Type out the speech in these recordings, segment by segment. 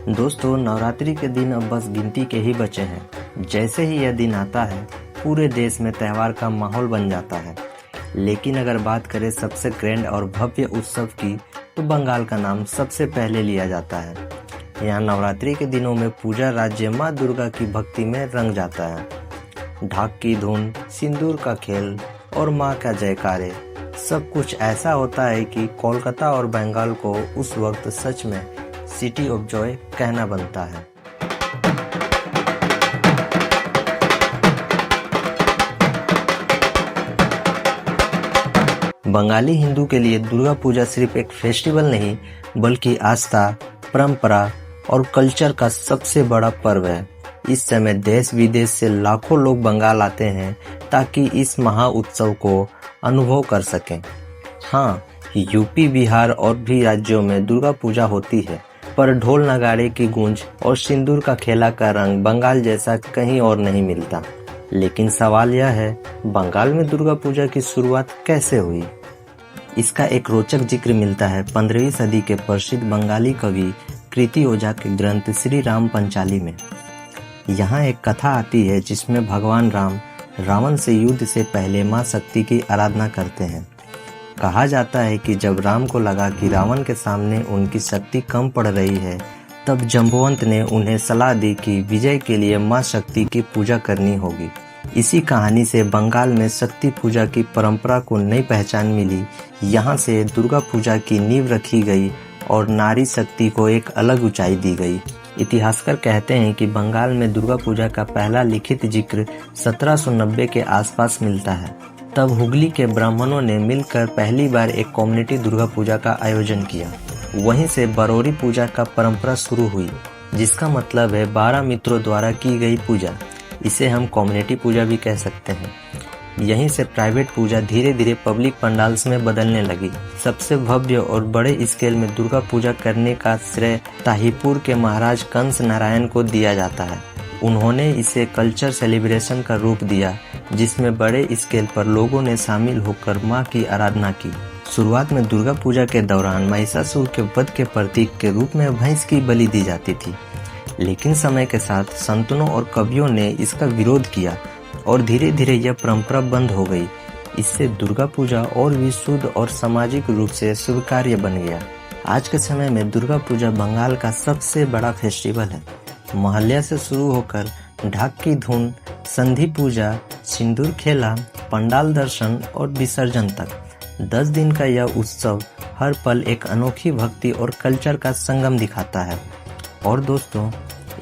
दोस्तों, नवरात्रि के दिन अब बस गिनती के ही बचे हैं। जैसे ही यह दिन आता है, पूरे देश में त्यौहार का माहौल बन जाता है। लेकिन अगर बात करें सबसे ग्रैंड और भव्य उत्सव की, तो बंगाल का नाम सबसे पहले लिया जाता है। यहाँ नवरात्रि के दिनों में पूजा राज्य माँ दुर्गा की भक्ति में रंग जाता है। ढाक की धुन, सिंदूर का खेल और माँ का जयकारे, सब कुछ ऐसा होता है कि कोलकाता और बंगाल को उस वक्त सच में सिटी ऑफ जॉय कहना बनता है। बंगाली हिंदू के लिए दुर्गा पूजा सिर्फ एक फेस्टिवल नहीं, बल्कि आस्था, परंपरा और कल्चर का सबसे बड़ा पर्व है। इस समय देश विदेश से लाखों लोग बंगाल आते हैं ताकि इस महा उत्सव को अनुभव कर सकें। हाँ, यूपी, बिहार और भी राज्यों में दुर्गा पूजा होती है, पर ढोल नगाड़े की गूंज और सिंदूर का खेला का रंग बंगाल जैसा कहीं और नहीं मिलता। लेकिन सवाल यह है, बंगाल में दुर्गा पूजा की शुरुआत कैसे हुई? इसका एक रोचक जिक्र मिलता है 15वीं सदी के प्रसिद्ध बंगाली कवि कृति ओझा के ग्रंथ श्री राम पंचाली में। यहाँ एक कथा आती है जिसमें भगवान राम रावण से युद्ध से पहले माँ शक्ति की आराधना करते हैं। कहा जाता है कि जब राम को लगा कि रावण के सामने उनकी शक्ति कम पड़ रही है, तब जंबवंत ने उन्हें सलाह दी कि विजय के लिए माँ शक्ति की पूजा करनी होगी। इसी कहानी से बंगाल में शक्ति पूजा की परंपरा को नई पहचान मिली। यहाँ से दुर्गा पूजा की नींव रखी गई और नारी शक्ति को एक अलग ऊंचाई दी गई। इतिहासकार कहते हैं कि बंगाल में दुर्गा पूजा का पहला लिखित जिक्र 1790 के आसपास मिलता है। तब हुगली के ब्राह्मणों ने मिलकर पहली बार एक कम्युनिटी दुर्गा पूजा का आयोजन किया। वहीं से बरोरी पूजा का परंपरा शुरू हुई, जिसका मतलब है 12 मित्रों द्वारा की गई पूजा। इसे हम कम्युनिटी पूजा भी कह सकते हैं। यहीं से प्राइवेट पूजा धीरे धीरे पब्लिक पंडाल्स में बदलने लगी। सबसे भव्य और बड़े स्केल में दुर्गा पूजा करने का श्रेय ताहिपुर के महाराज कंस नारायण को दिया जाता है। उन्होंने इसे कल्चर सेलिब्रेशन का रूप दिया, जिसमें बड़े स्केल पर लोगों ने शामिल होकर मां की आराधना की। शुरुआत में दुर्गा पूजा के दौरान महिषासुर के वध के प्रतीक के रूप में भैंस की बलि दी जाती थी। लेकिन समय के साथ संतों और कवियों ने इसका विरोध किया और धीरे धीरे यह परंपरा बंद हो गई। इससे दुर्गा पूजा और भी शुद्ध और सामाजिक रूप से स्वीकार्य बन गया। आज के समय में दुर्गा पूजा बंगाल का सबसे बड़ा फेस्टिवल है। मोहल्ले से शुरू होकर ढाक की धुन, संधि पूजा, सिंदूर खेला, पंडाल दर्शन और विसर्जन तक 10 दिन का यह उत्सव हर पल एक अनोखी भक्ति और कल्चर का संगम दिखाता है। और दोस्तों,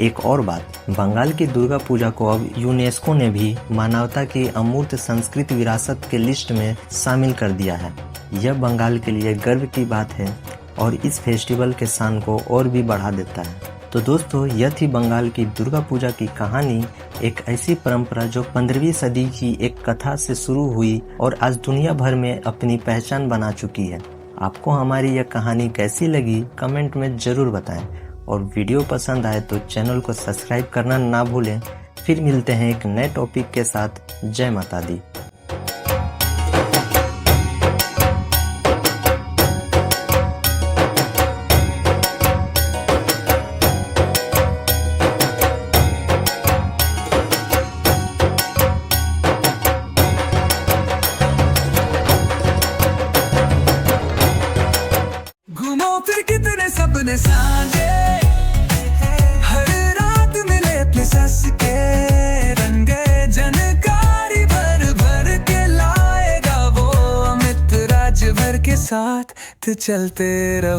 एक और बात, बंगाल की दुर्गा पूजा को अब यूनेस्को ने भी मानवता की अमूर्त संस्कृति विरासत के लिस्ट में शामिल कर दिया है। यह बंगाल के लिए गर्व की बात है और इस फेस्टिवल के शान को और भी बढ़ा देता है। तो दोस्तों, यह थी बंगाल की दुर्गा पूजा की कहानी, एक ऐसी परंपरा जो 15वीं सदी की एक कथा से शुरू हुई और आज दुनिया भर में अपनी पहचान बना चुकी है। आपको हमारी यह कहानी कैसी लगी, कमेंट में जरूर बताएं और वीडियो पसंद आए तो चैनल को सब्सक्राइब करना ना भूलें। फिर मिलते हैं एक नए टॉपिक के साथ। जय माता दी। घूमो फिर कितने सपने साझे, हर रात मिले अपने सस के रंगे, जानकारी भर भर के लाएगा वो अमित राज भर के साथ तो चलते रहो।